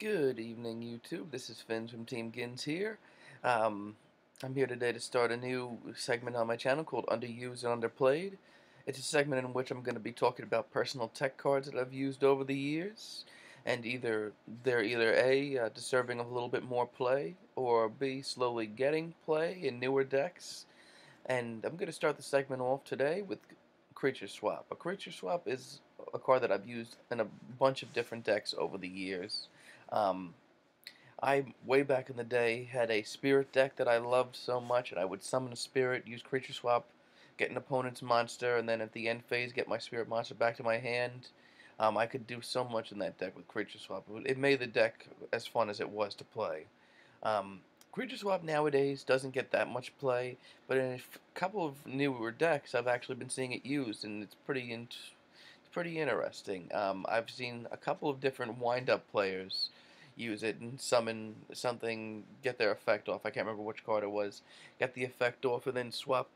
Good evening, YouTube. This is Finn from Team Gins here. Um, I'm here today to start a new segment on my channel called Underused and Underplayed. It's a segment in which I'm going to be talking about personal tech cards that I've used over the years, and they're either A, deserving of a little bit more play, or B, slowly getting play in newer decks. And I'm going to start the segment off today with Creature Swap. A Creature Swap is a card that I've used in a bunch of different decks over the years. Um, I, way back in the day, had a Spirit deck that I loved so much, and I would summon a Spirit, use Creature Swap, get an opponent's monster, and then at the end phase get my Spirit monster back to my hand. I could do so much in that deck with Creature Swap. It made the deck as fun as it was to play. Um, Creature Swap nowadays doesn't get that much play, but in a couple of newer decks, I've actually been seeing it used, and it's pretty interesting. I've seen a couple of different wind-up players use it and summon something, get their effect off. I can't remember which card it was. Get the effect off, and then swap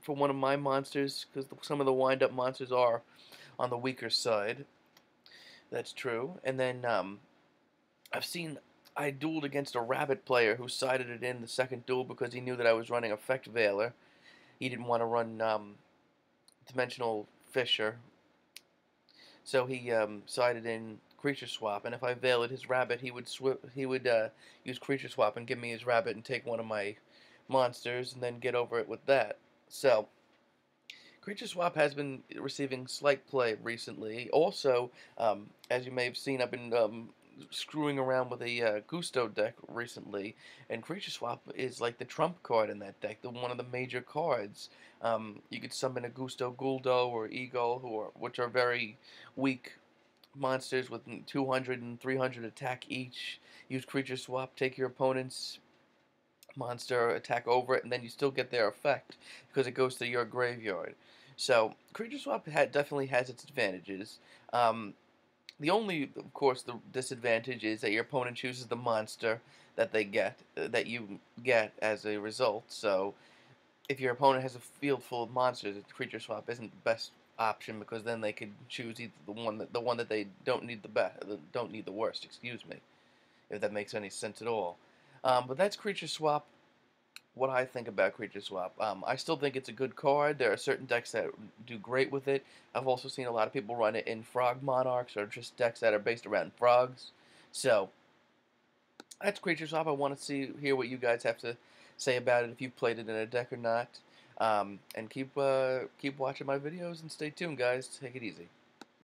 for one of my monsters, because some of the wind-up monsters are on the weaker side. That's true. And then I've seen I dueled against a rabbit player who sided it in the second duel because he knew that I was running Effect Veiler. He didn't want to run Dimensional Fisher, so he sided in Creature Swap. And if I veiled his rabbit, he would use Creature Swap and give me his rabbit and take one of my monsters and then get over it with that. So Creature Swap has been receiving slight play recently. Also, as you may have seen, I've been screwing around with a Gusto deck recently, and Creature Swap is like the trump card in that deck, one of the major cards. You could summon a Gusto Guldo or Eagle, which are very weak monsters with 200 and 300 attack each. Use Creature Swap, take your opponent's monster, attack over it, and then you still get their effect because it goes to your graveyard. So Creature Swap definitely has its advantages. The only, of course, the disadvantage is that your opponent chooses the monster that you get as a result. So if your opponent has a field full of monsters, Creature Swap isn't the best option because then they could choose either the one that they don't need don't need the worst. Excuse me, if that makes any sense at all. But that's Creature Swap. What I think about Creature Swap. I still think it's a good card. There are certain decks that do great with it. I've also seen a lot of people run it in Frog Monarchs or just decks that are based around frogs. So that's Creature Swap. I want to hear what you guys have to say about it, if you've played it in a deck or not. And keep watching my videos and stay tuned, guys. Take it easy.